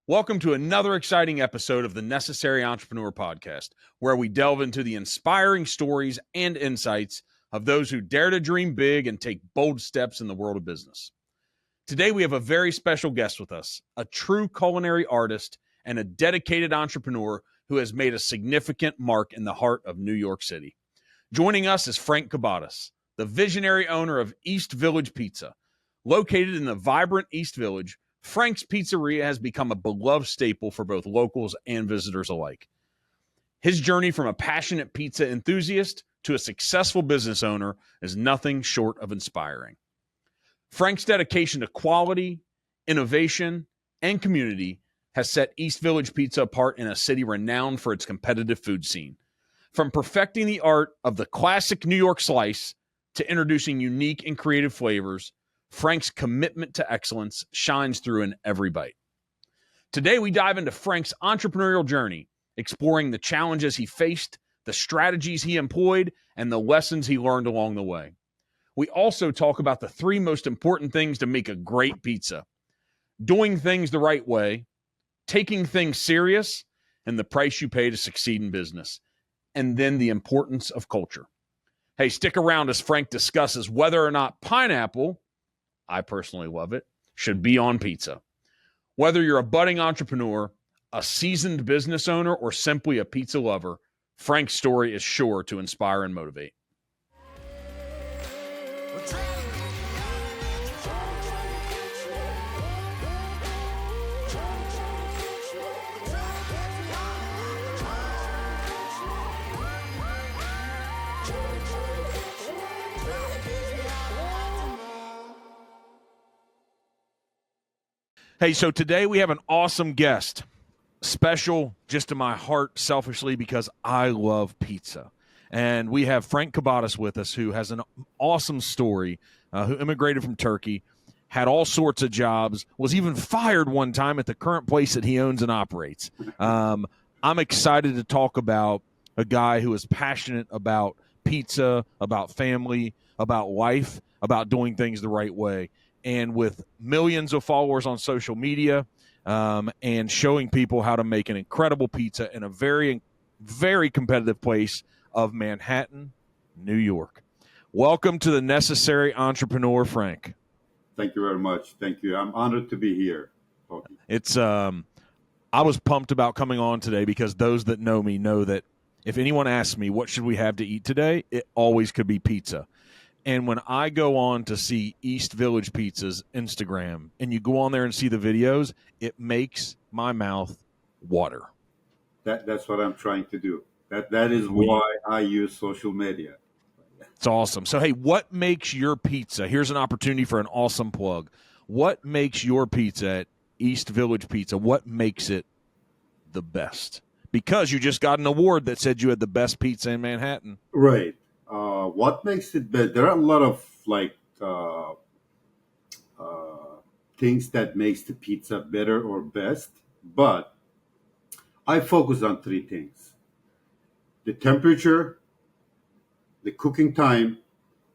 Welcome to another exciting episode of the Necessary Entrepreneur Podcast, where we delve into the inspiring stories and insights of those who dare to dream big and take bold steps in the world of business. Today, we have a very special guest with us, a true culinary artist and a dedicated entrepreneur who has made a significant mark in the heart of New York City. Joining us is Frank Kabatas, the visionary owner of East Village Pizza. Located in the vibrant East Village, Frank's Pizzeria has become a beloved staple for both locals and visitors alike. His journey from a passionate pizza enthusiast to a successful business owner is nothing short of inspiring. Frank's dedication to quality, innovation, and community has set East Village Pizza apart in a city renowned for its competitive food scene. From perfecting the art of the classic New York slice to introducing unique and creative flavors, Frank's commitment to excellence shines through in every bite. Today, we dive into Frank's entrepreneurial journey, exploring the challenges he faced, the strategies he employed, and the lessons he learned along the way. We also talk about the three most important things to make a great pizza: doing things the right way, taking things serious, and the price you pay to succeed in business, and then the importance of culture. Hey, stick around as Frank discusses whether or not pineapple, I personally love it, should be on pizza. Whether you're a budding entrepreneur, a seasoned business owner, or simply a pizza lover, Frank's story is sure to inspire and motivate. Hey, so today we have an awesome guest, special just to my heart selfishly because I love pizza. And we have Frank Kabatas with us, who has an awesome story, who immigrated from Turkey, had all sorts of jobs, was even fired one time at the current place that he owns and operates. I'm excited to talk about a guy who is passionate about pizza, about family, about life, about doing things the right way. And with millions of followers on social media, and showing people how to make an incredible pizza in a very, very competitive place of Manhattan, New York. Welcome to the Necessary Entrepreneur, Frank. Thank you very much. Thank you. I'm honored to be here. It's I was pumped about coming on today because those that know me know that if anyone asks me what should we have to eat today, it always could be pizza. And when I go on to see East Village Pizza's Instagram and you go on there and see the videos, it makes my mouth water. That's what I'm trying to do. That is why I use social media. It's awesome. So, hey, what makes your pizza? Here's an opportunity for an awesome plug. What makes your pizza at East Village Pizza? What makes it the best? Because you just got an award that said you had the best pizza in Manhattan. Right. What makes it better? There are a lot of things that makes the pizza better or best, but I focus on three things: the temperature, the cooking time,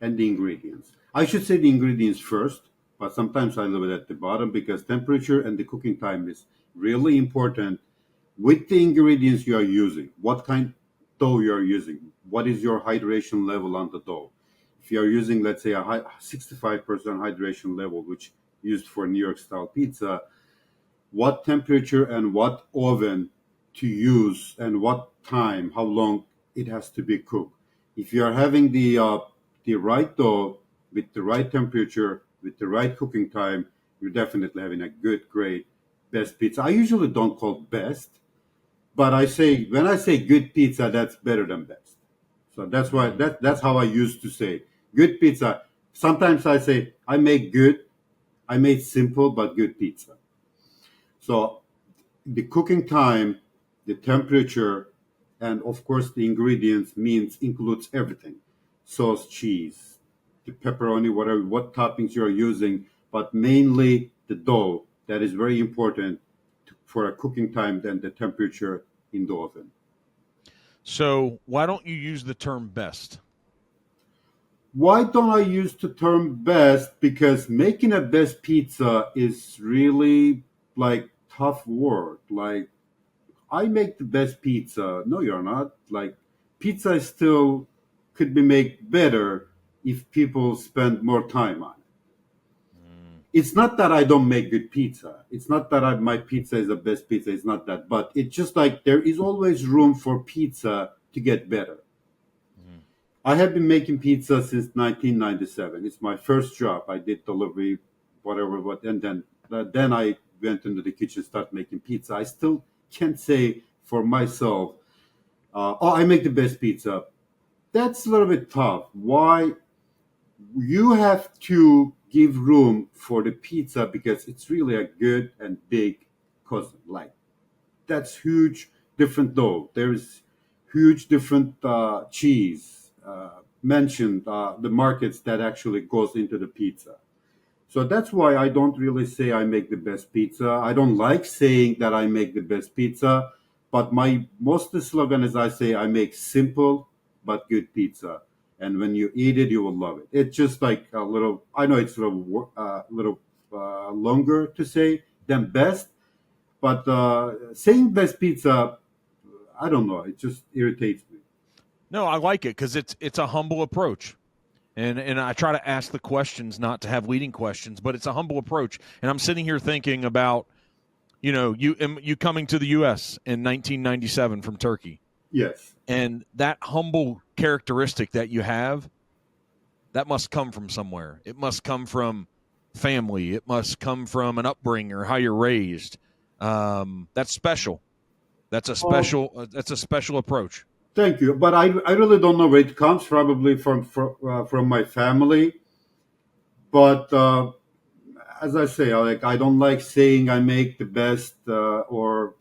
and the ingredients. I should say the ingredients first, but sometimes I leave it at the bottom because temperature and the cooking time is really important with the ingredients you are using. What kind dough you are using? What is your hydration level on the dough? If you are using, let's say, a 65% hydration level, which used for New York style pizza, what temperature and what oven to use and what time, how long it has to be cooked. If you are having the right dough with the right temperature, with the right cooking time, you're definitely having a good, great, best pizza. I usually don't call best, but when I say good pizza, that's better than best. So that's why that's how I used to say good pizza. Sometimes I say I made simple but good pizza. So the cooking time, the temperature, and of course the ingredients includes everything: sauce, cheese, the pepperoni, what toppings you are using, but mainly the dough. That is very important for a cooking time and the temperature in the oven. So why don't you use the term best? Why don't I use the term best? Because making a best pizza is really tough word. Like, I make the best pizza. No, you're not. Like, pizza is still could be made better if people spend more time on it. Mm, It's not that I don't make good pizza. It's not that my pizza is the best pizza. It's not that. But it's just like there is always room for pizza to get better. mm. I have been making pizza since 1997. It's my first job. I did delivery, whatever, what, and then I went into the kitchen, start making pizza. I still can't say for myself, oh, I make the best pizza. That's a little bit tough. Why? You have to give room for the pizza because it's really a good and big cousin. Like, that's huge different dough. There's huge different cheese mentioned the markets that actually goes into the pizza. So that's why I don't really say I make the best pizza. I don't like saying that I make the best pizza, but my most the slogan is I say I make simple but good pizza. And when you eat it, you will love it. It's just like a little. I know it's a little longer to say than best, but saying best pizza, I don't know. It just irritates me. No, I like it because it's a humble approach. And I try to ask the questions, not to have leading questions, but it's a humble approach. And I'm sitting here thinking about, you coming to the U.S. in 1997 from Turkey, Yes. and that humble characteristic that you have, that must come from somewhere. It must come from family. It must come from an upbringing or how you're raised. That's special. Oh, That's a special approach. thank you. But I really don't know where it comes. Probably from my family. But as I say, I don't like saying I make the best or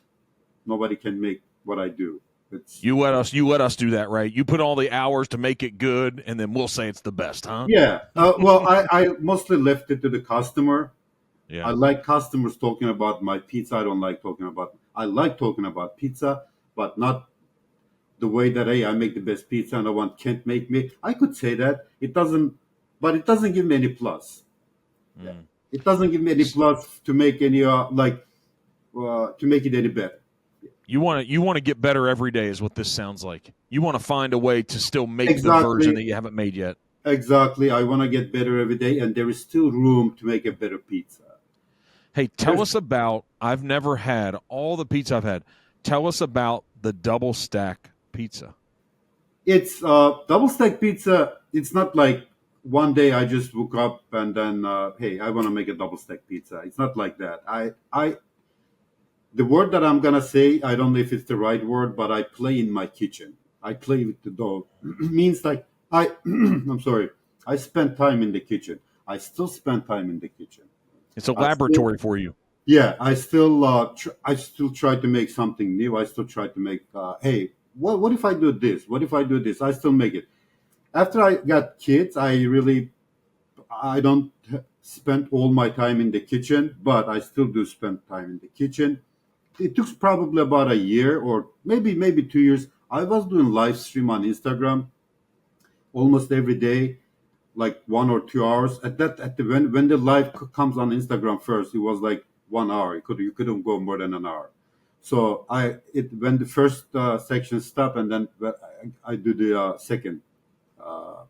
nobody can make what I do. It's You let us do that, right? You put all the hours to make it good, and then we'll say it's the best, huh? yeah. Well, I mostly left it to the customer. I Yeah. like customers talking about my pizza. I don't like talking about. I like talking about pizza, but not the way that hey, I make the best pizza and no one can't make me. I could say that it doesn't, but it doesn't give me any plus. Yeah. Mm. It doesn't give me any plus to make any to make it any better. You want to get better every day is what this sounds like. You want to find a way to still make the version Exactly, that you haven't made yet. exactly. I want to get better every day, and there is still room to make a better pizza. Hey, tell There's, us about I've never had all the pizza I've had. Tell us about the double stack pizza. it's double stack pizza. It's not like one day I just woke up and then hey, I want to make a double stack pizza. It's not like that. I the word that I'm gonna say, I don't know if it's the right word, but I play in my kitchen. I play with the dough. Means like I, I'm sorry. I spend time in the kitchen. I still spend time in the kitchen. It's a I still, laboratory for you. yeah, I still try to make something new. I still try to make. Hey, what if I do this? What if I do this? I still make it. After I got kids, I don't spend all my time in the kitchen, but I still do spend time in the kitchen. It took probably about a year or maybe 2 years. I was doing live stream on Instagram almost every day, like 1 or 2 hours. At the when the live comes on Instagram first, it was like 1 hour. You couldn't go more than an hour. So when the first section stopped, and then I do the second uh,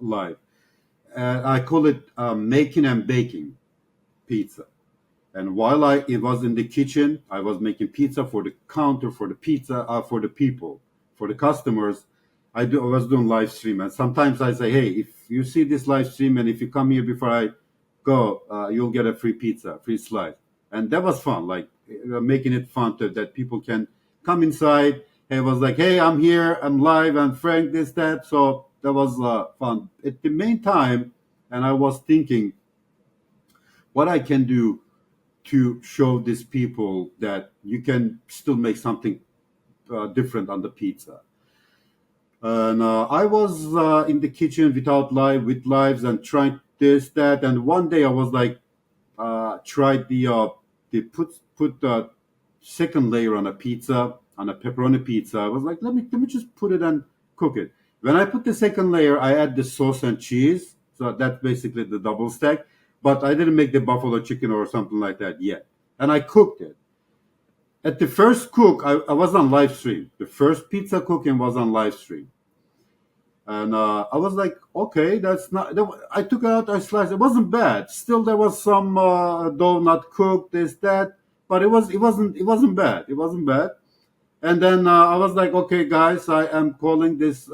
live. I call it making and baking pizza. And while it was in the kitchen, I was making pizza for the counter, for the pizza, for the people, for the customers. I was doing live stream, and sometimes I say, hey, if you see this live stream, and if you come here before I go, you'll get a free pizza, free slice, and that was fun. Like making it fun that people can come inside. And it was like, hey, I'm here, I'm live, I'm Frank, this that. So that was fun. At the main time, and I was thinking what I can do to show these people that you can still make something different on the pizza. And I was in the kitchen with lives and trying this that. And one day I was like, tried the put the second layer on a pizza on a pepperoni pizza. I was like, let me just put it and cook it. When I put the second layer, I add the sauce and cheese. So that's basically the double stack. But I didn't make the buffalo chicken or something like that yet. and I cooked it. At the first cook, I was on live stream. The first pizza cooking was on live stream. And I was like, okay, that's not. I took it out, I sliced. It wasn't bad. Still, there was some dough not cooked, this that, but it wasn't bad. It wasn't bad. And then I was like, okay, guys, I am calling this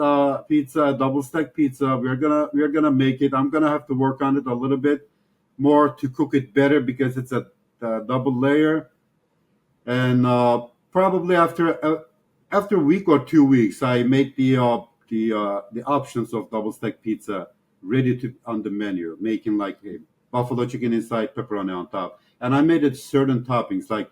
pizza a double stack pizza. We're gonna make it. I'm gonna have to work on it a little bit more to cook it better because it's a double layer. And probably after a week or 2 weeks, I made the options of double stack pizza ready to on the menu, making like a buffalo chicken inside, pepperoni on top, and I made it certain toppings. Like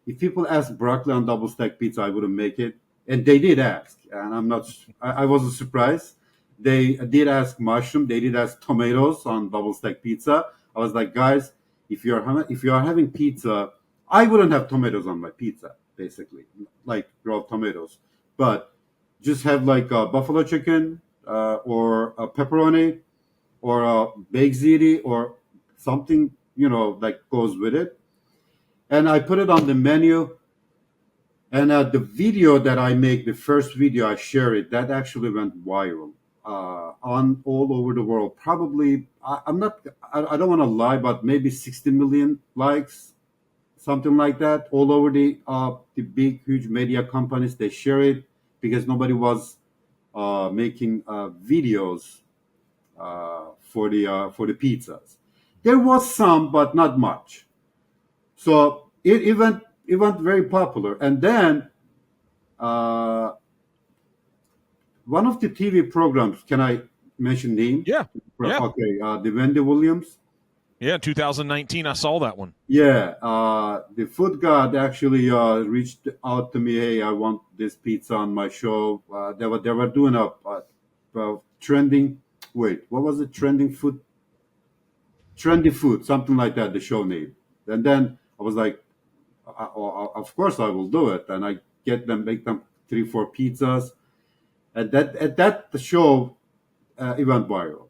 if people ask broccoli on double stack pizza, I wouldn't make it, and they did ask, and I wasn't surprised. They did ask mushroom, they did ask tomatoes on double stack pizza. I was like, guys, if you are having pizza, I wouldn't have tomatoes on my pizza, basically, like raw tomatoes, but just have like a buffalo chicken or a pepperoni or a baked ziti or something, like goes with it. And I put it on the menu. And the video that I make, the first video I share it, that actually went viral on all over the world. Probably, I don't want to lie, but maybe 60 million likes, something like that, all over the big, huge media companies. They share it because nobody was making videos for the pizzas. There was some, but not much. So it went very popular. And then uh, one of the TV programs, can I mention name? Yeah. Yeah. Okay, the Wendy Williams. Yeah. 2019, I saw that one. Yeah, the food god actually reached out to me. Hey, I want this pizza on my show. They were doing a trending. Wait, what was it? Trendy food, something like that. The show name. And then I was like, of course I will do it. And I make them 3, 4 pizzas. At that the show, it went viral.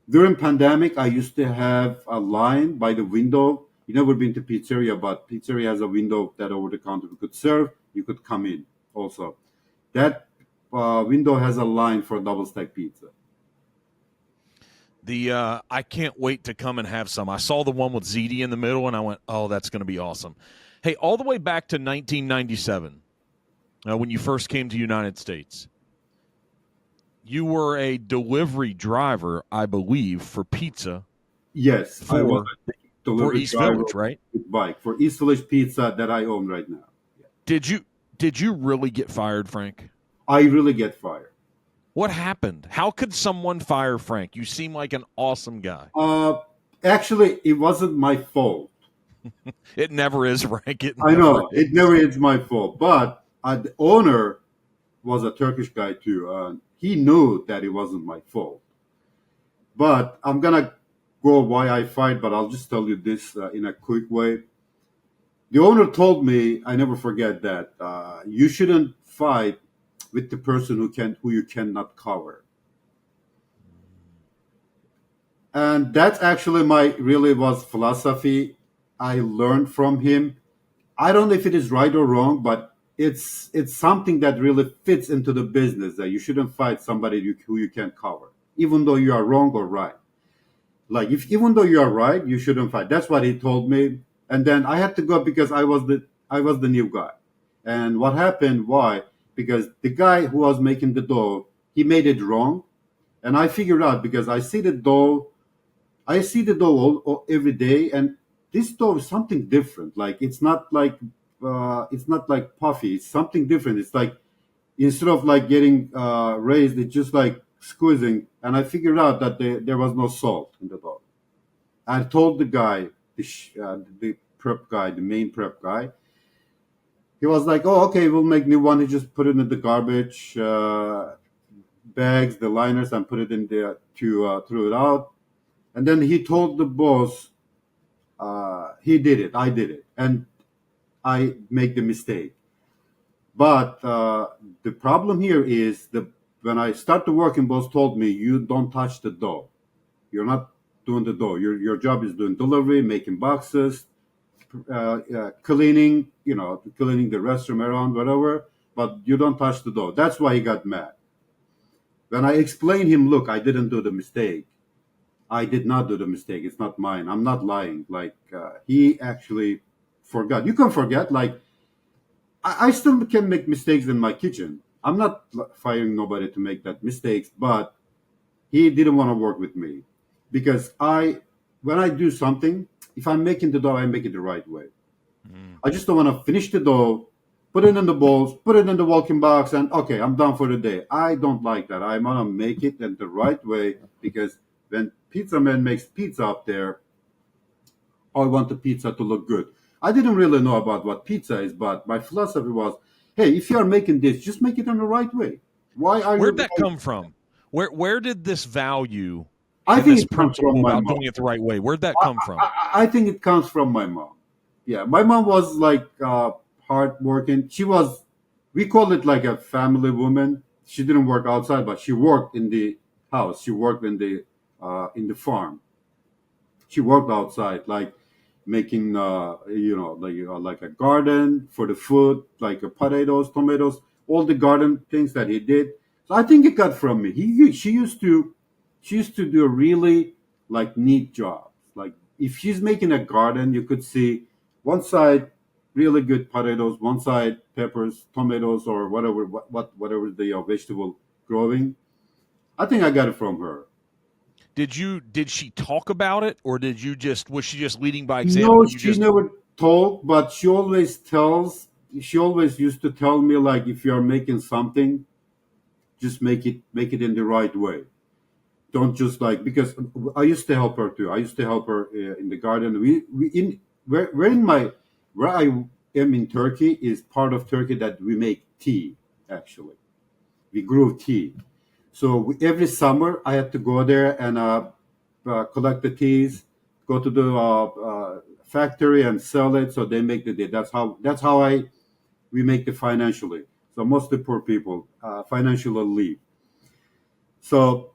During pandemic, I used to have a line by the window. You never been to pizzeria, but pizzeria has a window that over the counter you could serve. You could come in also. That window has a line for double stack pizza. I can't wait to come and have some. I saw the one with ziti in the middle, and I went, "Oh, that's going to be awesome." Hey, all the way back to 1997, when you first came to the United States, you were a delivery driver, I believe, for pizza Yes, I was for a for delivery East driver Village, right? with bike for East Village Pizza that I own right now. Yeah. Did you really get fired, Frank? I really get fired. What happened? How could someone fire Frank? You seem like an awesome guy. Uh, Actually, it wasn't my fault. It never is, Frank. It I never know it is. never is my fault, but the owner was a Turkish guy too. He knew that it wasn't my fault. But I'm gonna go why I fight, but I'll just tell you this in a quick way. The owner told me, I never forget that you shouldn't fight with the person who you cannot cover, and that's actually my really was philosophy I learned from him. I don't know if it is right or wrong, but it's something that really fits into the business that you shouldn't fight somebody who you can't cover, even though you are wrong or right. Like if even though you are right, you shouldn't fight. That's what he told me. And then I had to go because I was the new guy. And what happened? Why? Because the guy who was making the dough, he made it wrong. And I figured out because I see the dough every day, and this dough is something different. Like it's not like puffy. It's something different. It's like instead of like getting raised, it's just like squeezing. And I figured out that there was no salt in the dough. I told the guy, the prep guy, the main prep guy. He was like, "Oh, okay, we'll make new one." He just put it in the garbage bags, the liners, and put it in there to throw it out. And then he told the boss, he did it, I did it, and I make the mistake. But the problem here is the when I start to working, boss told me you don't touch the dough. You're not doing the dough. Your job is doing delivery, making boxes, cleaning, cleaning the restroom around, whatever, but you don't touch the dough. That's why he got mad. When I explained him, look, I didn't do the mistake. I did not do the mistake. It's not mine. I'm not lying. Like, he actually forgot. You can forget. Like, I still can make mistakes in my kitchen. I'm not firing nobody to make that mistakes, but he didn't want to work with me because when I do something, if I'm making the dough, I make it the right way. Mm. I just don't want to finish the dough, put it in the bowls, put it in the walking box, and okay, I'm done for the day. I don't like that. I want to make it in the right way because when pizza man makes pizza up there, I want the pizza to look good. I didn't really know about what pizza is, but my philosophy was, hey, if you are making this, just make it in the right way. Why are Where'd you? that come from? Where did this value I and think this it comes from principle my about mom. doing it the right way, where'd that come from? I think it comes from my mom. Yeah, my mom was like hard working. She was, we call it like a family woman. She didn't work outside, but she worked in the house. She worked in the farm. She worked outside, like making like a garden for the food, like potatoes, tomatoes, all the garden things that he did. So I think it got from me. She used to do a really like neat job. Like if she's making a garden, you could see one side really good potatoes, one side peppers, tomatoes, or whatever the vegetable growing. I think I got it from her. Did she talk about it, or was she just leading by example No, and you she just never told, but she always tells. She always used to tell me like, if you are making something, just make it in the right way. Don't just like, because I used to help her too. I used to help her in the garden. We in where in my where I am in Turkey is part of Turkey that we make tea. Actually, we grew tea. So every summer I had to go there and collect the teas, go to the factory and sell it. So they make the tea. That's how I we make it financially. So mostly poor people financially live. So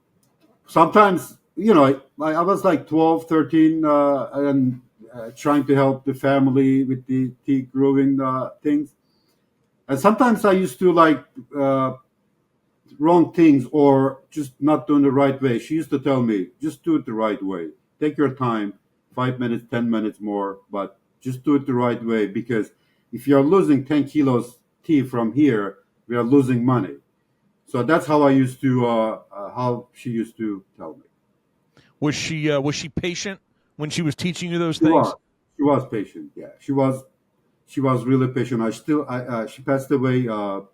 sometimes I was like 12, 13, and trying to help the family with the tea growing things. And sometimes I used to like wrong things or just not doing the right way. She used to tell me, just do it the right way. Take your time, 5 minutes, 10 minutes more, but just do it the right way because if you're losing 10 kilos tea from here, we are losing money. So that's how how she used to tell me. was she patient when she was teaching you those She was. things? She was patient. Yeah, she was. She was really patient. She passed away 2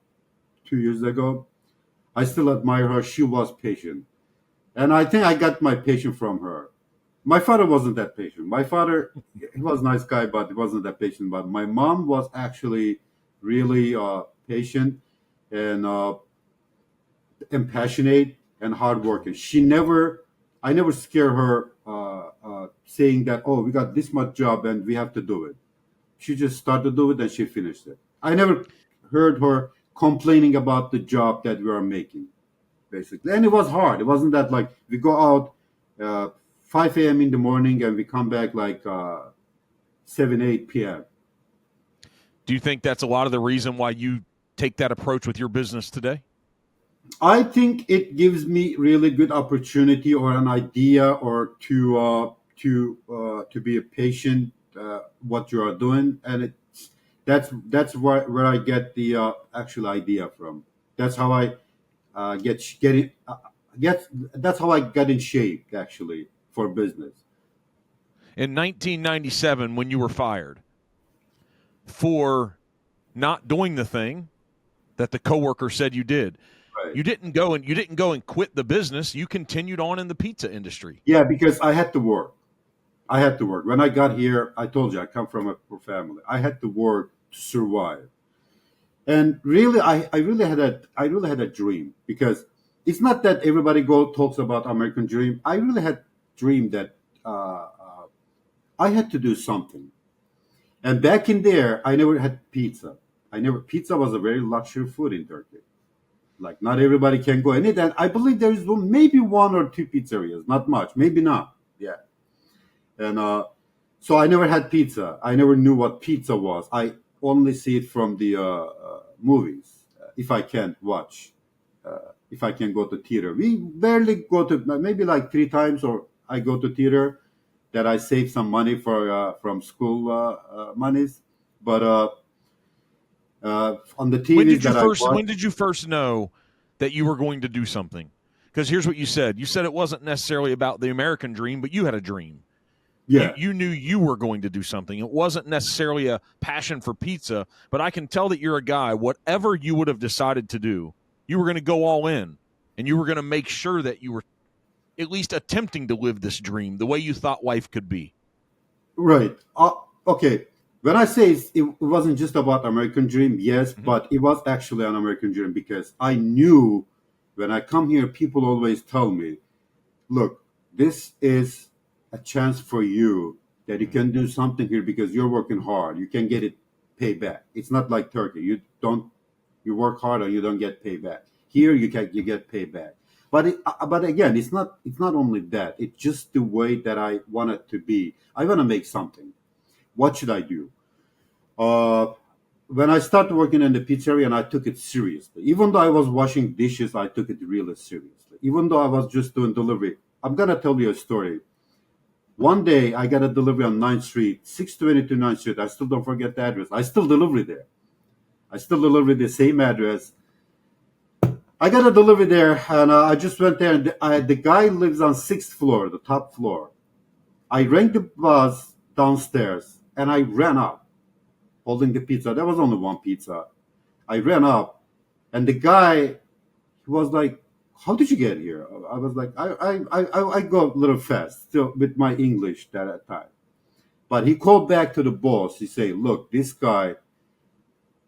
years ago. I still admire her. She was patient. And I think I got my patience from her. My father wasn't that patient. My father, he was a nice guy, but he wasn't that patient. But my mom was actually really patient and passionate and hardworking. I never scare her saying that, oh, we got this much job and we have to do it. She just started to do it and she finished it. I never heard her complaining about the job that we are making basically. And it was hard. It wasn't that like we go out 5 a.m. in the morning and we come back like 7, 8 p.m. Do you think that's a lot of the reason why you take that approach with your business today? I think it gives me really good opportunity or an idea or to be a patient what you are doing, and that's where I get the actual idea from. That's how I get it. Get That's how I got in shape actually for business. In 1997, when you were fired for not doing the thing that the coworker said you did, Right. you didn't go and quit the business. You continued on in the pizza industry. Yeah, because I had to work. I had to work. When I got here, I told you I come from a poor family. I had to work to survive. And really, I really had a dream because it's not that everybody go talks about American dream. I really had dream that I had to do something. And back in there, I never had pizza. Pizza was a very luxury food in Turkey. Like not everybody can go in it. And I believe there is maybe one or two pizzerias, not much, maybe not. Yeah. And So I never had pizza. I never knew what pizza was. I only see it from the movies. If I can watch, if I can go to theater, we barely go to, maybe like 3 times, or I go to theater that I save some money for from school monies. But on the TVs that I watch, When did you first know that you were going to do something? Because here's what you said. You said it wasn't necessarily about the American dream, but you had a dream. yeah, You knew you were going to do something. It wasn't necessarily a passion for pizza, but I can tell that you're a guy, whatever you would have decided to do, you were going to go all in, and you were going to make sure that you were at least attempting to live this dream the way you thought life could be. right. Okay. When I say it wasn't just about American dream, yes, Mm-hmm. but it was actually an American dream because I knew when I come here, people always tell me, look, this is a chance for you that you can do something here because you're working hard. You can get it paid back. It's not like Turkey. You work hard and you don't get paid back. Here you get paid back. But again, it's not only that. It's just the way that I want it to be. I want to make something. What should I do? Uh, when I started working in the pizzeria, and I took it seriously. Even though I was washing dishes, I took it really seriously. Even though I was just doing delivery, I'm gonna tell you a story. One day, I got a delivery on 9th Street, 622 9th Street. I still don't forget the address. I still deliver there. I still deliver the same address. I got a delivery there, and I just went there. And the guy lives on 6th floor, the top floor. I rang the buzz downstairs, and I ran up holding the pizza. There was only one pizza. I ran up, and the guy, he was like, "How did you get here?" I was like, "I go a little fast still with my English that time." But he called back to the boss. He said, "Look, this guy,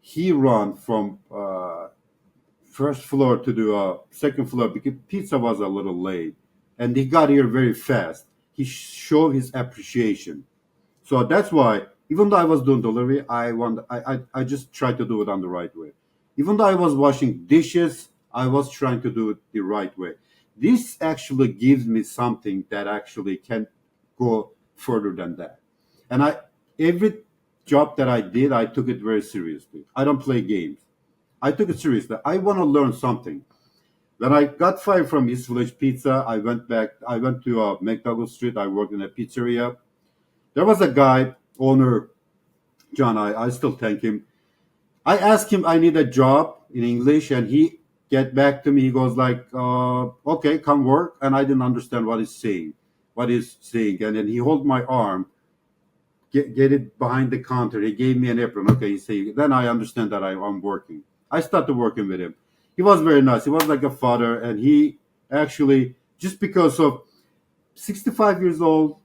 he run from first floor to the second floor because pizza was a little late, and he got here very fast. He showed his appreciation." So that's why, even though I was doing delivery, I just tried to do it on the right way. Even though I was washing dishes, I was trying to do it the right way. This actually gives me something that actually can go further than that. And every job that I did, I took it very seriously. I don't play games. I took it seriously. I want to learn something. When I got fired from East Village Pizza, I went back. I went to McDougall Street. I worked in a pizzeria. There was a guy, owner John. I still thank him. I asked him I need a job in English, and he get back to me. He goes like, "Okay, come work." And I didn't understand what he's saying. And then he hold my arm, get it behind the counter. He gave me an apron. Okay, he say. Then I understand that I'm working. I started working with him. He was very nice. He was like a father, and he actually just because of 65 years old,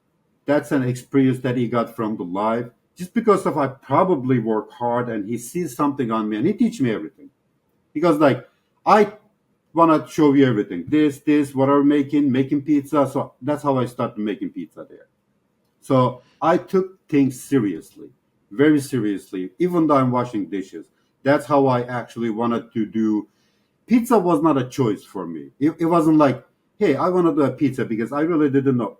that's an experience that he got from the life. Just because of I probably work hard and he sees something on me and he teach me everything. Because like I wanna show you everything. This, what I'm making pizza. So that's how I started making pizza there. So I took things seriously, very seriously, even though I'm washing dishes. That's how I actually wanted to do. Pizza was not a choice for me. It wasn't like, hey, I want to do a pizza because I really didn't know.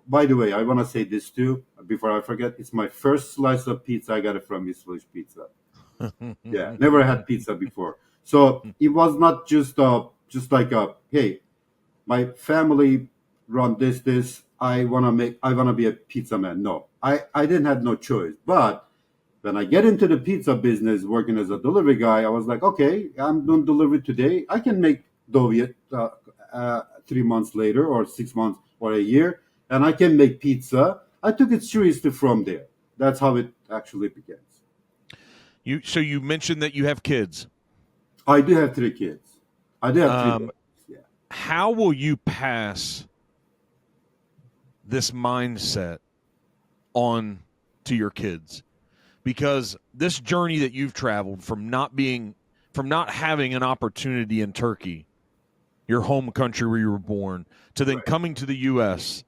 By the way, I want to say this too before I forget. It's my first slice of pizza. I got it from East Village Pizza. Yeah, never had pizza before. So it was not just like a hey, my family run this. I wanna be a pizza man. No, I didn't have no choice. But when I get into the pizza business, working as a delivery guy, I was like, okay, I'm doing delivery today. I can make dough yet 3 months later, or 6 months, or a year, and I can make pizza. I took it seriously from there. That's how it actually begins. So you mentioned that you have kids. I do have 3 kids. I do have three Um, daughters. Yeah. how will you pass this mindset on to your kids? Because this journey that you've traveled from not having an opportunity in Turkey, your home country where you were born, to then Right. coming to the U.S.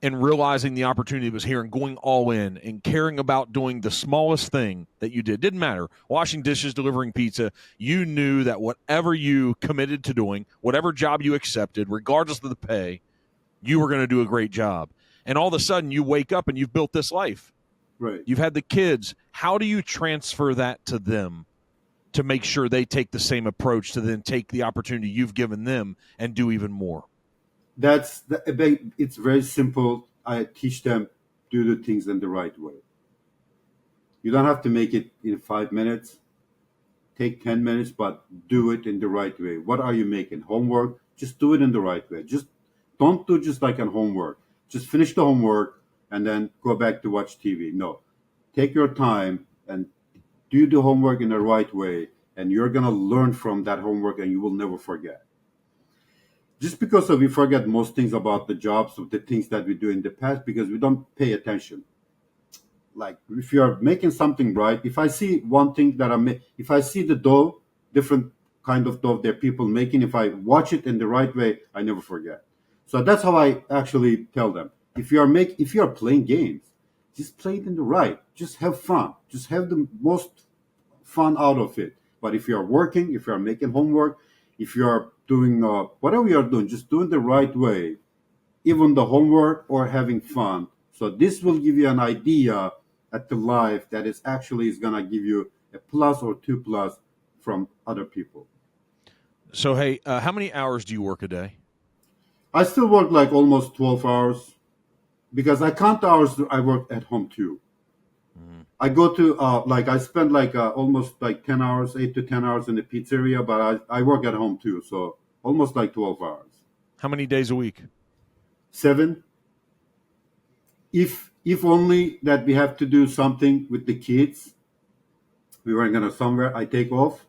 and realizing the opportunity was here and going all in and caring about doing the smallest thing that you did. Didn't matter. Washing dishes, delivering pizza. You knew that whatever you committed to doing, whatever job you accepted, regardless of the pay, you were going to do a great job. And all of a sudden you wake up and you've built this life. Right. You've had the kids. How do you transfer that to them to make sure they take the same approach to then take the opportunity you've given them and do even more? It's very simple. I teach them do the things in the right way. You don't have to make it in 5 minutes. Take 10 minutes, but do it in the right way. What are you making? Homework? Just do it in the right way. Just don't do just like on homework. Just finish the homework and then go back to watch TV. No. Take your time and do the homework in the right way, and you're going to learn from that homework and you will never forget. Just because we forget most things about the jobs of the things that we do in the past because we don't pay attention. Like if you're making something right, if I see one thing that if I see the dough, different kind of dough that people making, if I watch it in the right way, I never forget. So that's how I actually tell them. If you are playing games, just play it in the right. Just have fun. Just have the most fun out of it. But if you are working, if you are making homework, if you are doing whatever you are doing, just do it the right way, even the homework or having fun. So this will give you an idea at the life that is going to give you a plus or 2+ from other people. So, hey, how many hours do you work a day? I still work like almost 12 hours because I count the hours I work at home too. I go to I spend almost like 10 hours, 8 to 10 hours in the pizzeria, but I work at home too. So almost like 12 hours. How many days a week? 7. If only that we have to do something with the kids, we were gonna somewhere, I take off.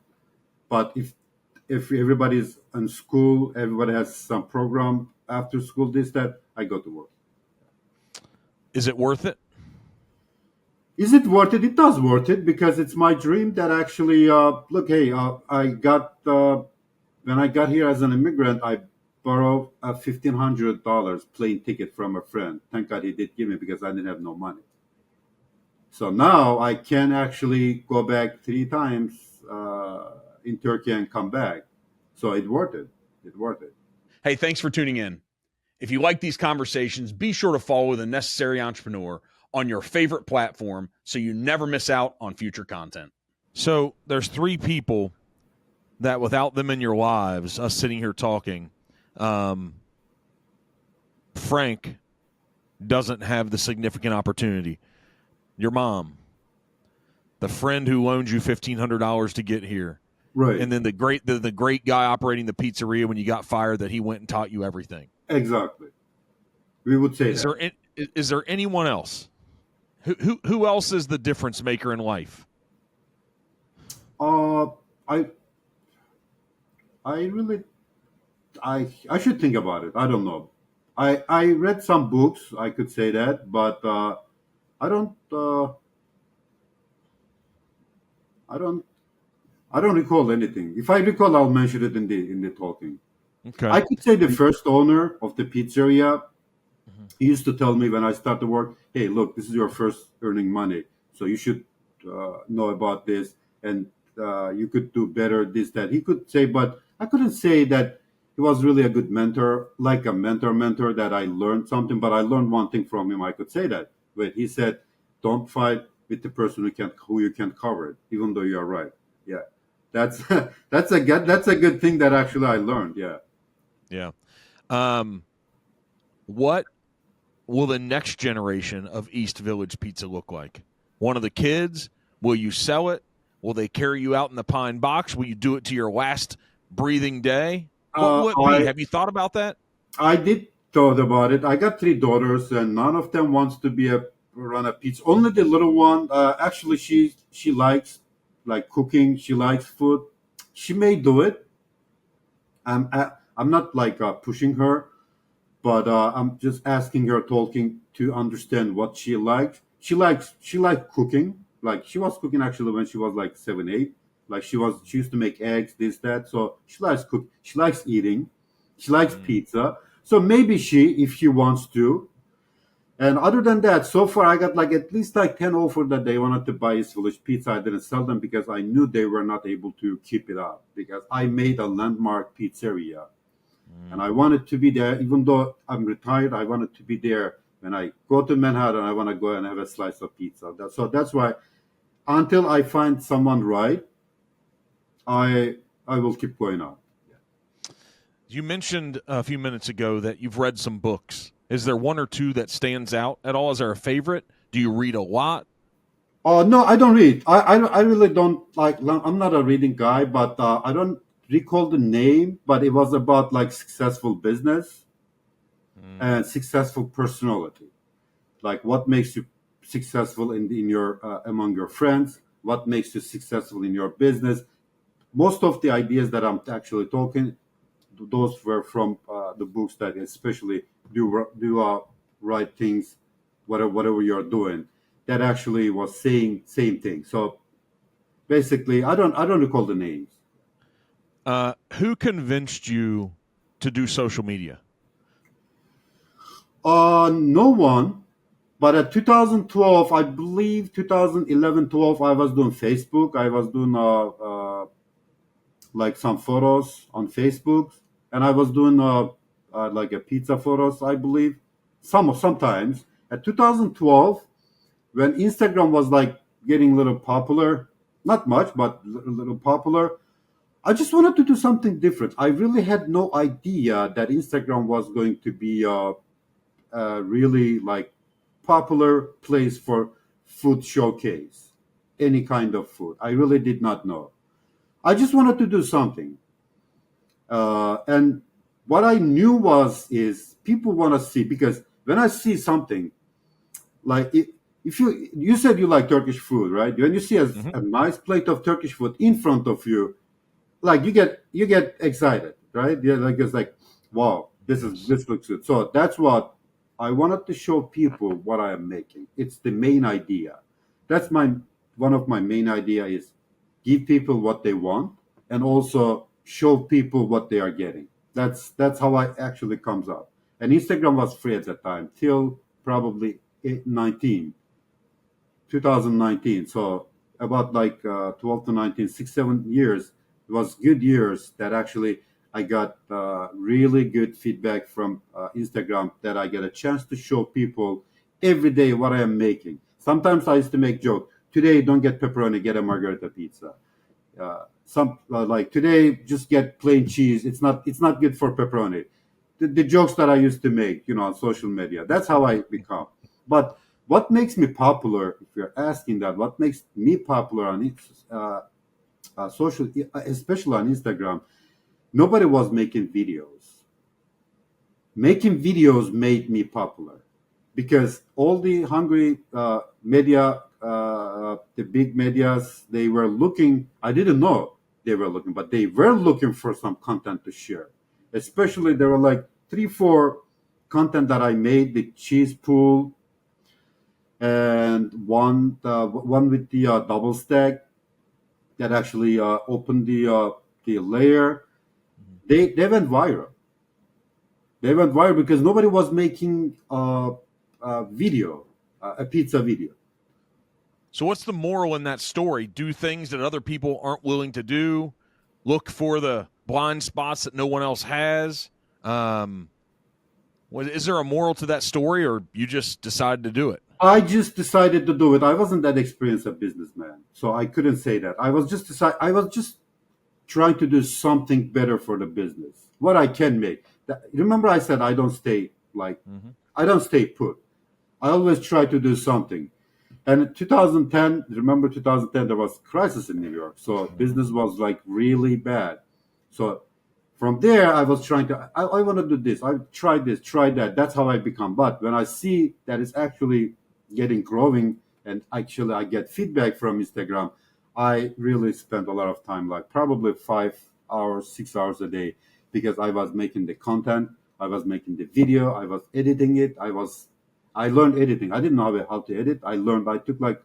But if everybody's in school, everybody has some program after school, this, that, I go to work. Is it worth it? Is it worth it? It does worth it because it's my dream that actually, look, hey, I got, when I got here as an immigrant, I borrowed a $1,500 plane ticket from a friend. Thank God he did give me because I didn't have no money. So now I can actually go back 3 times in Turkey and come back. So it's worth it. It's worth it. Hey, thanks for tuning in. If you like these conversations, be sure to follow The Necessary Entrepreneur on your favorite platform so you never miss out on future content. So there's 3 people that without them in your lives, us sitting here talking, Frank doesn't have the significant opportunity. Your mom, the friend who loaned you $1,500 to get here, Right. and then the great guy operating the pizzeria when you got fired that he went and taught you everything. Exactly. We would say Is there anyone else? Who else is the difference maker in life? I really I should think about it. I don't know. I read some books. I could say that, but I don't. I don't. I don't recall anything. If I recall, I'll mention it in the talking. Okay. I could say the first owner of the pizzeria, Mm-hmm. he used to tell me when I started work, "Hey, look, this is your first earning money, so you should know about this, and you could do better. This, that." He could say, but I couldn't say that he was really a good mentor, like a mentor that I learned something. But I learned one thing from him. I could say that. But he said, "Don't fight with the person who you can't cover it, even though you are right." Yeah, that's that's a good thing that actually I learned. Yeah. Yeah. What will the next generation of East Village Pizza look like? One of the kids? Will you sell it? Will they carry you out in the pine box? Will you do it to your last breathing day? What will it be? Have you thought about that? I did thought about it. I got 3 daughters, and none of them wants to run a pizza. Only the little one. Actually, she likes like cooking. She likes food. She may do it. I'm not like pushing her, but I'm just asking her, talking to understand what she likes. She likes cooking. Like she was cooking actually when she was like 7, 8. Like she used to make eggs, this, that. So she likes cook. She likes eating. She likes pizza. So maybe if she wants to. And other than that, so far I got like at least like 10 offers that they wanted to buy East Village Pizza. I didn't sell them because I knew they were not able to keep it up because I made a landmark pizzeria. And I wanted to be there, even though I'm retired, I wanted to be there When I go to Manhattan, I want to go and have a slice of pizza. So that's why until I find someone right, I will keep going on. You mentioned a few minutes ago that you've read some books. Is there one or two that stands out at all? Is there a favorite? Do you read a lot? Oh no, I don't read. I really don't like. I'm not a reading guy, but I don't recall the name. But it was about like successful business and successful personality. Like what makes you successful in your among your friends? What makes you successful in your business? Most of the ideas that I'm actually talking, those were from the books that especially do right things, whatever you're doing. That actually was saying same thing. So basically, I don't recall the names. Who convinced you to do social media? No one. But at 2012, I believe 2011, 12, I was doing Facebook. I was doing like some photos on Facebook, and I was doing like a pizza photos, I believe. Sometimes at 2012, when Instagram was like getting a little popular, not much, but a little popular. I just wanted to do something different. I really had no idea that Instagram was going to be really like popular place for food showcase, any kind of food. I really did not know. I just wanted to do something, and what I knew is people want to see, because when I see something like if you said you like Turkish food, right? When you see a nice plate of Turkish food in front of you, like you get excited, right? Yeah, like it's like, wow, Yes. this looks good. So that's what I wanted to show people what I am making. It's the main idea. That's my one of my main idea is give people what they want and also show people what they are getting. That's how I actually comes up. And Instagram was free at that time till probably 19 2019. So about like 12 to 19, 6, 7 years. It was good years that actually I got really good feedback from Instagram, that I get a chance to show people every day what I am making. Sometimes I used to make joke. Today, don't get pepperoni, get a margarita pizza. Some like today, just get plain cheese. It's not good for pepperoni. The jokes that I used to make, on social media. That's how I become. But what makes me popular, if you're asking that, what makes me popular on social, especially on Instagram, nobody was making videos. Making videos made me popular because all the hungry media, the big medias, they were looking. I didn't know they were looking, but they were looking for some content to share. Especially there were like 3, 4 content that I made: the cheese pool, and one with the double stack that actually opened the layer. They went viral. They went viral because nobody was making a video, a pizza video. So, what's the moral in that story? Do things that other people aren't willing to do. Look for the blind spots that no one else has. Is there a moral to that story, or you just decided to do it? I just decided to do it. I wasn't that experienced a businessman, so I couldn't say that. I was just trying to do something better for the business. What I can make. Remember, I said I don't stay like I don't stay put. I always try to do something. And in 2010, remember 2010, there was crisis in New York, so business was like really bad. So from there, I was trying to. I want to do this. I tried this, tried that. That's how I become. But when I see that it's actually getting growing, and actually I get feedback from Instagram, I really spent a lot of time, like probably 5 hours, 6 hours a day, because I was making the content, I was making the video, I was editing it, I learned editing. I didn't know how to edit. I took like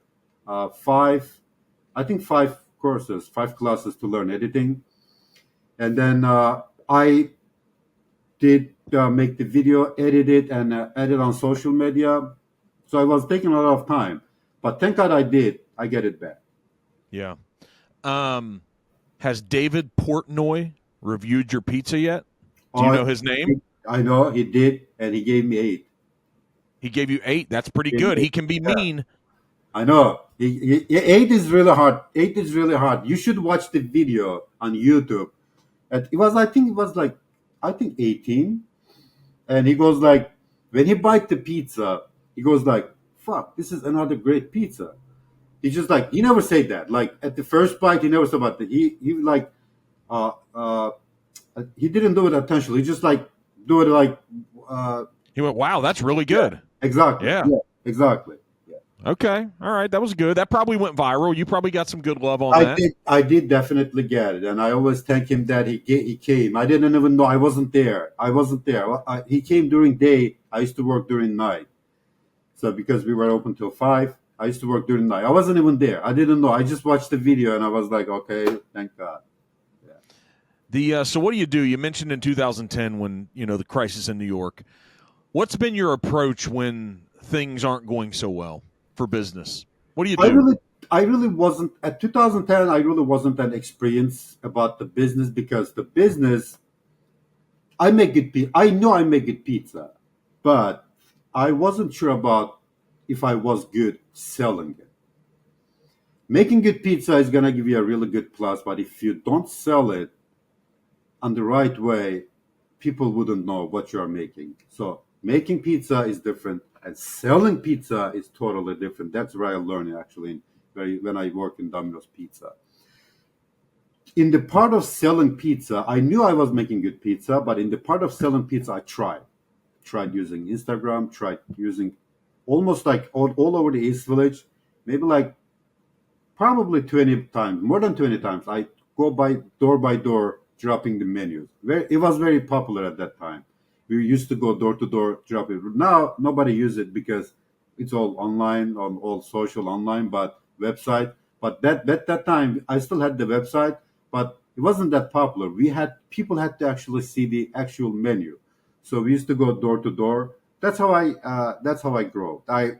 I think 5 courses, 5 classes to learn editing. And then I did make the video, edit it, and edit on social media. So I was taking a lot of time. But thank God I did. I get it back. Yeah. Has David Portnoy reviewed your pizza yet? Do you Uh, know his name? I know he did, and he gave me 8. He gave you 8. That's pretty Gave me good. He 8. can be Yeah. mean. I know. 8 is really hard. 8 is really hard. You should watch the video on YouTube. It was, I think it was like, I think 18. And he goes like, when he bite the pizza, he goes like, fuck, this is another great pizza. He just like, he never said that. Like at the first bite, he never said about that. He like, uh, uh, he didn't do it intentionally. He just like, do it like, He went, wow, that's really yeah, good. exactly. Yeah. Yeah, exactly. Okay. All right. That was good. That probably went viral. You probably got some good love on I that. did. I did definitely get it, and I always thank him that he came. I didn't even know I wasn't there. I wasn't there. He came during day. I used to work during night. So because we were open till 5, I used to work during night. I wasn't even there. I didn't know. I just watched the video and I was like, okay, thank God. So what do? You mentioned in 2010 when the crisis in New York. What's been your approach when things aren't going so well for business? What do you do? I really wasn't at 2010. I really wasn't an experience about the business because the business. I make good pizza. I know I make good pizza, but I wasn't sure about if I was good selling it. Making good pizza is gonna give you a really good plus, but if you don't sell it on the right way, people wouldn't know what you are making. So making pizza is different, and selling pizza is totally different. That's where I learned actually when I worked in Domino's Pizza. In the part of selling pizza, I knew I was making good pizza, but in the part of selling pizza, I tried using Instagram, tried using almost like all over the East Village, maybe like probably 20 times, more than 20 times. I go by door, dropping the menus. It was very popular at that time. We used to go door to door, drop it. Now nobody uses it because it's all online, on all social online, but website. But that time, I still had the website, but it wasn't that popular. People had to actually see the actual menu, so we used to go door to door. That's how I grow. I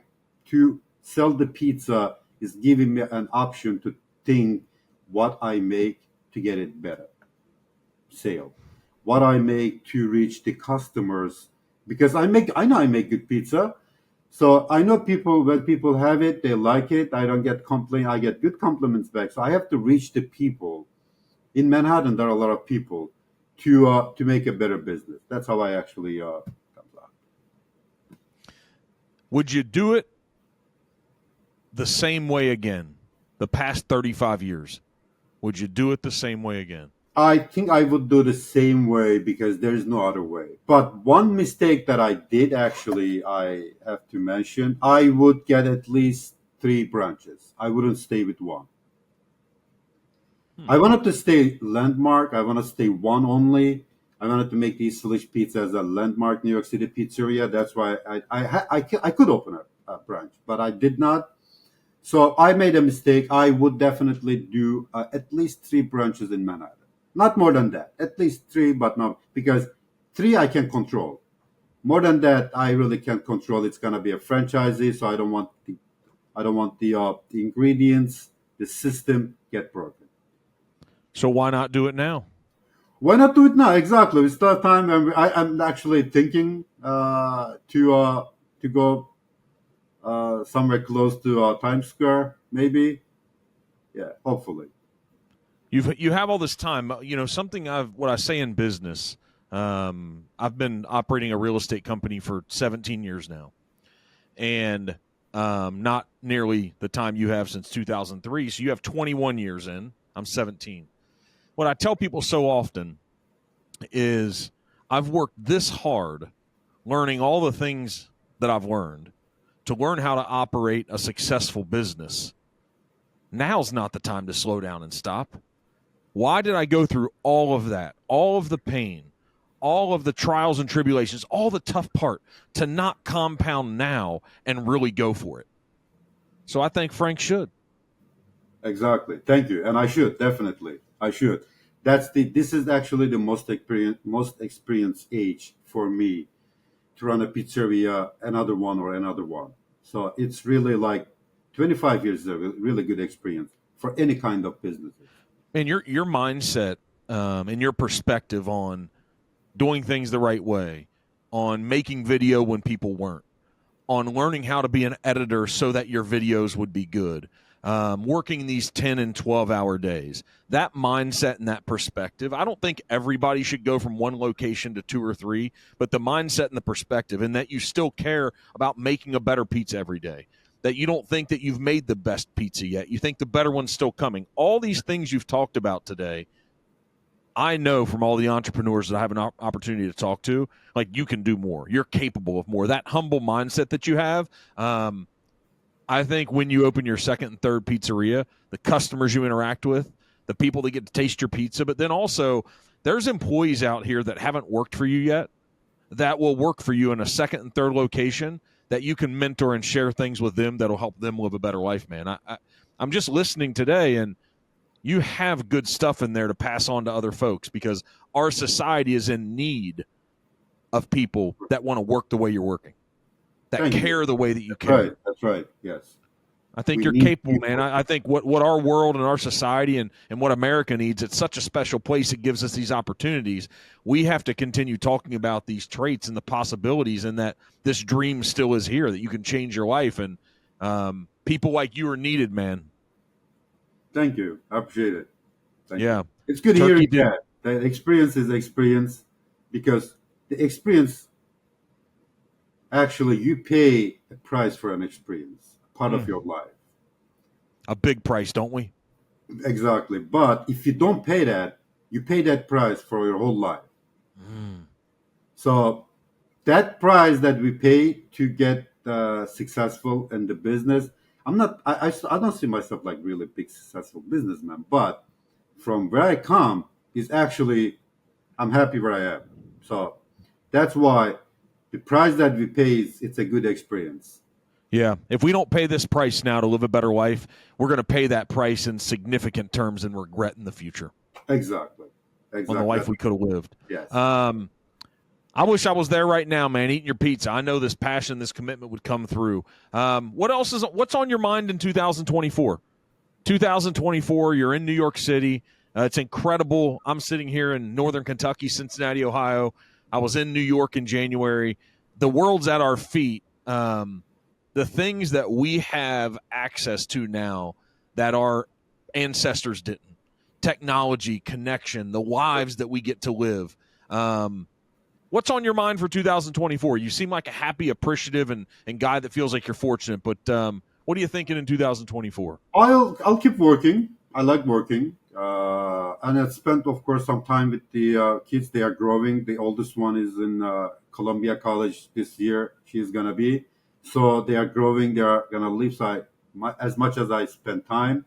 to sell the pizza is giving me an option to think what I make to get it better sale, what I make to reach the customers because I know I make good pizza. So I know people when people have it, they like it. I don't get complaint. I get good compliments back. So I have to reach the people in Manhattan. There are a lot of people to make a better business. That's how I actually comes out. Would you do it the same way again? The past 35 years, would you do it the same way again? I think I would do the same way because there's no other way. But one mistake that I did actually, I have to mention, I would get at least 3 branches. I wouldn't stay with one. I wanted to stay landmark. I want to stay one only. I wanted to make East Village Pizza as a landmark New York City pizzeria. That's why I could open a branch, but I did not. So I made a mistake. I would definitely do at least 3 branches in Manhattan. Not more than that. At least 3, but not because 3 I can control. More than that, I really can't control. It's gonna be a franchisee, so I don't want the ingredients, the system get broken. So why not do it now? Why not do it now? Exactly. It's that time, and I'm actually thinking to go somewhere close to Times Square, maybe. Yeah, hopefully. You have all this time. Something what I say in business. I've been operating a real estate company for 17 years now, and not nearly the time you have since 2003. So you have 21 years in. I'm 17. What I tell people so often is I've worked this hard learning all the things that I've learned to learn how to operate a successful business. Now's not the time to slow down and stop. Why did I go through all of that, all of the pain, all of the trials and tribulations, all the tough part to not compound now and really go for it? So I think Frank should. Exactly. Thank you. And I should definitely. I should. This is actually the most experienced age for me to run a pizzeria, another one. So it's really like 25 years is a really good experience for any kind of business. And your mindset and your perspective on doing things the right way, on making video when people weren't, on learning how to be an editor so that your videos would be good, working these 10 and 12-hour days. That mindset and that perspective, I don't think everybody should go from one location to 2 or 3, but the mindset and the perspective, and that you still care about making a better pizza every day, that you don't think that you've made the best pizza yet. You think the better one's still coming. All these things you've talked about today, I know from all the entrepreneurs that I have an opportunity to talk to, like, you can do more. You're capable of more. That humble mindset that you have, I think when you open your second and third pizzeria, the customers you interact with, the people that get to taste your pizza, but then also there's employees out here that haven't worked for you yet that will work for you in a second and third location that you can mentor and share things with them that'll help them live a better life, man. I'm just listening today, and you have good stuff in there to pass on to other folks, because our society is in need of people that want to work the way you're working, that Thank care you. the way that you That's care. right. That's right. Yes. I think We you're need capable, people. man. I think what our world and our society and what America needs, it's such a special place. It gives us these opportunities. We have to continue talking about these traits and the possibilities, and that this dream still is here, that you can change your life. And people like you are needed, man. Thank you. I appreciate it. Thank Yeah. you. It's good Turkey hearing did. that. The experience is experience, because the experience, actually, you pay a price for an experience, part of your life. A big price, don't we? Exactly. But if you don't pay that, you pay that price for your whole life. So that price that we pay to get successful in the business, I'm not. I don't see myself like really big successful businessman, but from where I come is actually, I'm happy where I am. So that's why the price that we pay is, it's a good experience. Yeah. If we don't pay this price now to live a better life, we're going to pay that price in significant terms and regret in the future Exactly. on the life we could have lived. Yes. I wish I was there right now, man, eating your pizza. I know this passion, this commitment would come through. What's on your mind in 2024? 2024, you're in New York City. It's incredible. I'm sitting here in northern Kentucky, Cincinnati, Ohio. I was in New York in January. The world's at our feet. The things that we have access to now that our ancestors didn't. Technology, connection, the lives that we get to live. What's on your mind for 2024? You seem like a happy, appreciative, and guy that feels like you're fortunate. But what are you thinking in 2024? I'll keep working. I like working, and I spent, of course, some time with the kids. They are growing. The oldest one is in Columbia College this year. She's gonna be, so they are growing. They are gonna leave. So as much as I spend time,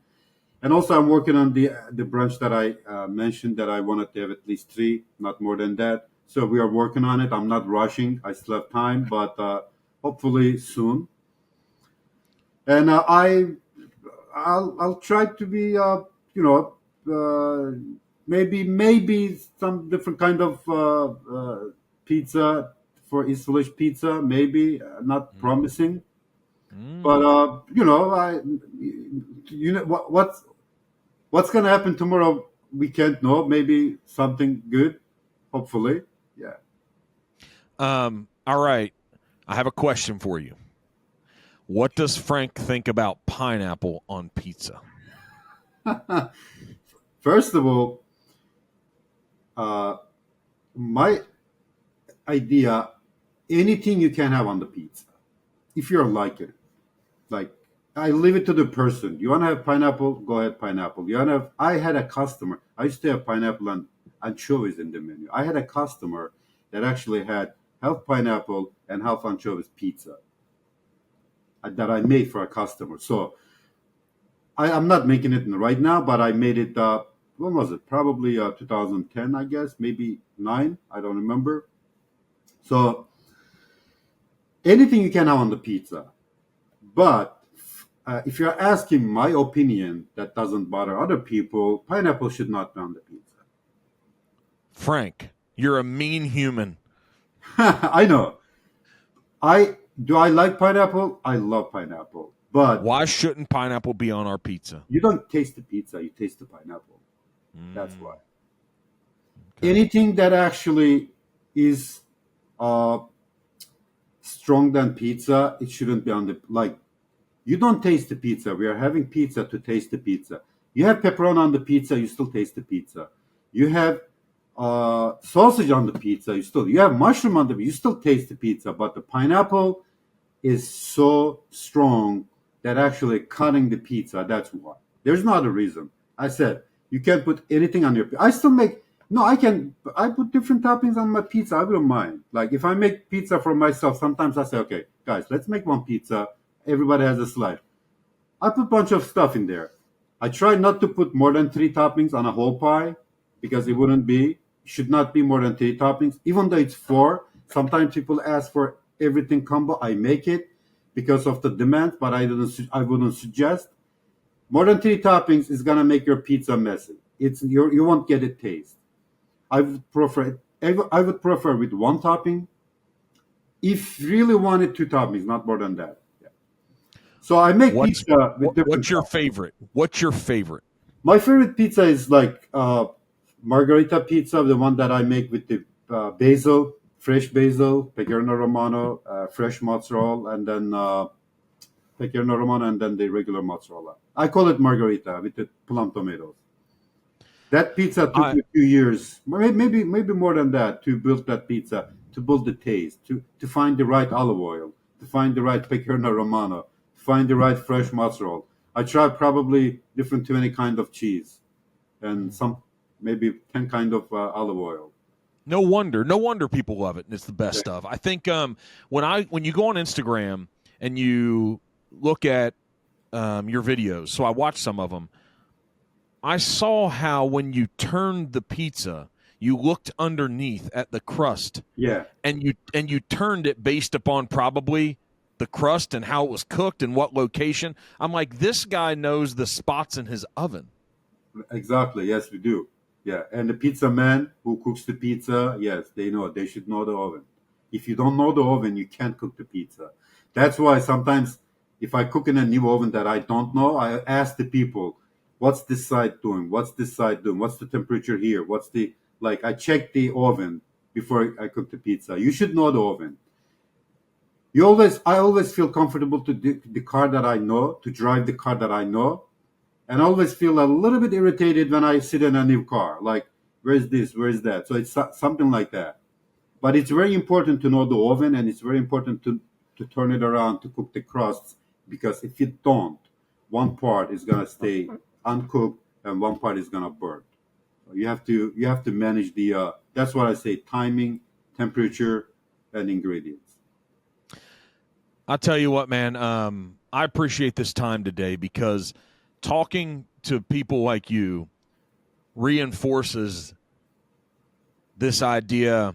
and also I'm working on the branch that I mentioned, that I wanted to have at least 3, not more than that. So we are working on it. I'm not rushing. I still have time, but hopefully soon. And I'll try to be maybe some different kind of pizza for East Village Pizza. Maybe not promising, but I what's gonna happen tomorrow, we can't know. Maybe something good, hopefully. Yeah. All right. I have a question for you. What does Frank think about pineapple on pizza? First of all, my idea, anything you can have on the pizza, if you're like it. Like, I leave it to the person. You want to have pineapple? Go ahead, pineapple. You want to have? I had a customer. I used to have pineapple and anchovies in the menu. I had a customer that actually had half pineapple and half anchovies pizza that I made for a customer. So I'm not making it right now, but I made it. When was it? Probably 2010, I guess, maybe 9. I don't remember. So anything you can have on the pizza, but if you're asking my opinion, that doesn't bother other people. Pineapple should not be on the pizza. Frank, you're a mean human. I know. I like pineapple. I love pineapple, but Why shouldn't pineapple be on our pizza? you don't taste the pizza. You taste the pineapple. That's why. Okay. Anything that actually is strong than pizza, it shouldn't be on the like. You don't taste the pizza. We are having pizza to taste the pizza. You have pepperoni on the pizza, you still taste the pizza. You have sausage on the pizza, you have mushroom on the, you still taste the pizza. But the pineapple is so strong that actually cutting the pizza. That's why. There's not a reason. I said you can't put anything on your. I still make. No, I can. I put different toppings on my pizza. I wouldn't mind. Like if I make pizza for myself, sometimes I say, okay, guys, let's make one pizza. Everybody has a slice. I put a bunch of stuff in there. I try not to put more than 3 toppings on a whole pie because it wouldn't be. Should not be more than 3 toppings. Even though it's 4, sometimes people ask for everything combo. I make it because of the demand, but I wouldn't suggest. More than 3 toppings is gonna make your pizza messy. You won't get a taste. I would prefer with 1 topping. If really wanted 2 toppings, not more than that. Yeah. So I make pizza with different. What's your favorite? What's your favorite? My favorite pizza is like margarita pizza, the one that I make with the basil, fresh basil, pecorino romano, fresh mozzarella, and then pecorino romano, and then the regular mozzarella. I call it margarita with the plum tomatoes. That pizza took me 2 years, maybe more than that, to build that pizza, to build the taste, to find the right olive oil, to find the right pecorino romano, to find the right fresh mozzarella. I tried probably different 20 kind of cheese, and some maybe 10 kind of olive oil. No wonder people love it, and it's the best stuff. I think when you go on Instagram and you look at your videos, so I watched some of them. I saw how when you turned the pizza, you looked underneath at the crust. Yeah. And you turned it based upon probably the crust and how it was cooked and what location. I'm like, this guy knows the spots in his oven. Exactly. Yes, we do. Yeah. And the pizza man who cooks the pizza, yes, they know. They should know the oven. If you don't know the oven, you can't cook the pizza. That's why sometimes if I cook in a new oven that I don't know, I ask the people, what's this side doing? What's this side doing? What's the temperature here? I check the oven before I cook the pizza. You should know the oven. I always feel comfortable to do the car that I know, to drive the car that I know. And I always feel a little bit irritated when I sit in a new car. Like, where's this? Where's that? So it's something like that. But it's very important to know the oven, and it's very important to turn it around to cook the crusts, because if you don't, one part is going to stay uncooked and one part is going to burn. You have to manage the that's what I say, timing, temperature, and ingredients. I'll tell you what, man, I appreciate this time today, because talking to people like you reinforces this idea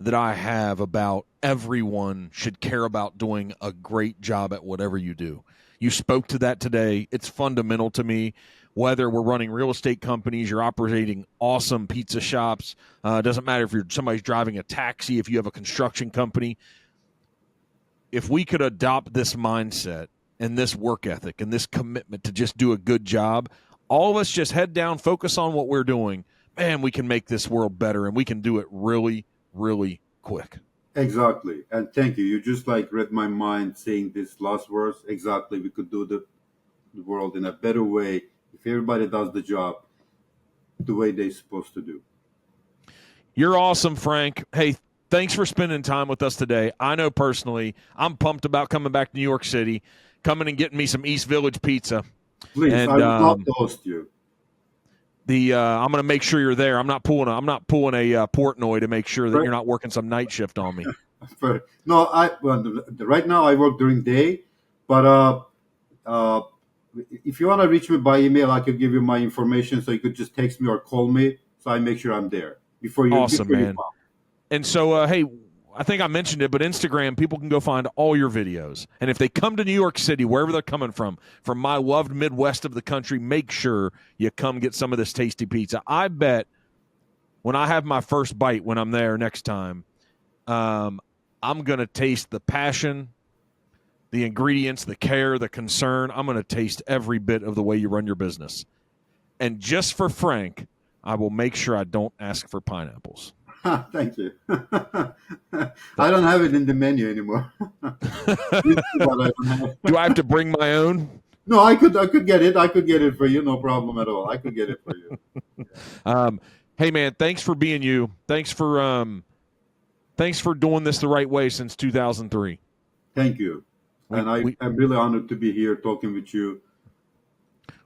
that I have about everyone should care about doing a great job at whatever you do. You spoke to that today. It's fundamental to me. Whether we're running real estate companies, you're operating awesome pizza shops. Doesn't matter if somebody's driving a taxi, if you have a construction company. If we could adopt this mindset and this work ethic and this commitment to just do a good job, all of us just head down, focus on what we're doing, man, we can make this world better, and we can do it really, really quick. Exactly. And thank you. You just read my mind saying this last verse. Exactly. We could do the world in a better way if everybody does the job the way they're supposed to do. You're awesome, Frank. Hey, thanks for spending time with us today. I know personally I'm pumped about coming back to New York City, coming and getting me some East Village pizza. Please, and, I would love to host you. I'm going to make sure you're there. I'm not pulling a Portnoy to make sure that you're not working some night shift on me. No, right now I work during day, but if you want to reach me by email, I could give you my information, so you could just text me or call me, so I make sure I'm there before you. Awesome, before man. You come. And so, hey, I think I mentioned it, but Instagram, people can go find all your videos. And if they come to New York City, wherever they're coming from my loved Midwest of the country, make sure you come get some of this tasty pizza. I bet when I have my first bite when I'm there next time, I'm going to taste the passion, the ingredients, the care, the concern. I'm going to taste every bit of the way you run your business. And just for Frank, I will make sure I don't ask for pineapples. Thank you. I don't have it in the menu anymore. Used to, but I don't have. Do I have to bring my own? No, I could get it. I could get it for you. No problem at all. I could get it for you. Hey man, thanks for being you. Thanks for doing this the right way since 2003. Thank you. And I'm really honored to be here talking with you.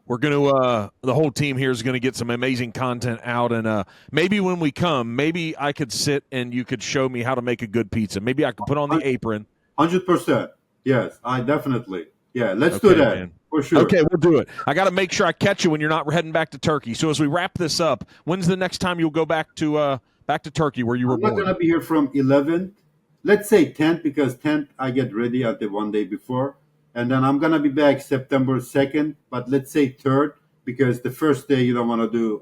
We're going to the whole team here is going to get some amazing content out, and maybe when we come, maybe I could sit and you could show me how to make a good pizza. Maybe I could put on the apron. 100%. Yes, I definitely. Yeah, let's do that. Man. For sure. Okay, we'll do it. I got to make sure I catch you when you're not heading back to Turkey. So as we wrap this up, when's the next time you'll go back to Turkey where you were born? I'm not going to be here from 11th. Let's say 10th, because 10th I get ready at the one day before. And then I'm going to be back September 2nd. But let's say 3rd, because the first day you don't want to do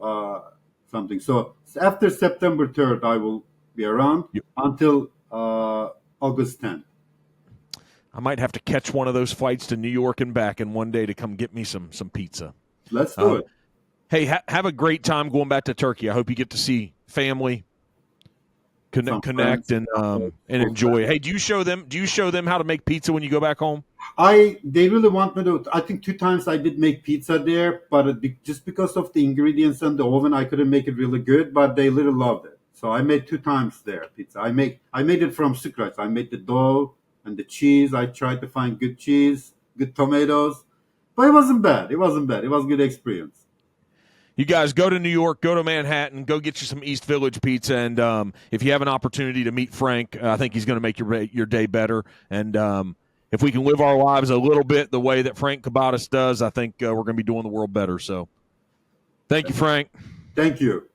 something. So after September 3rd, I will be around until August 10th. I might have to catch one of those flights to New York and back in one day to come get me some pizza. Let's do it. Hey, have a great time going back to Turkey. I hope you get to see family, connect, and enjoy. Hey, do you show them how to make pizza when you go back home? They really want me to. I think 2 times I did make pizza there, but just because of the ingredients and the oven, I couldn't make it really good. But they really loved it. So I made 2 times there pizza. I made it from scratch. I made the dough and the cheese. I tried to find good cheese, good tomatoes, but it wasn't bad. It was a good experience. You guys go to New York, go to Manhattan, go get you some East Village pizza, and if you have an opportunity to meet Frank, I think he's going to make your day better. And if we can live our lives a little bit the way that Frank Kabatas does, I think we're going to be doing the world better. So, thank you, Frank. Thank you.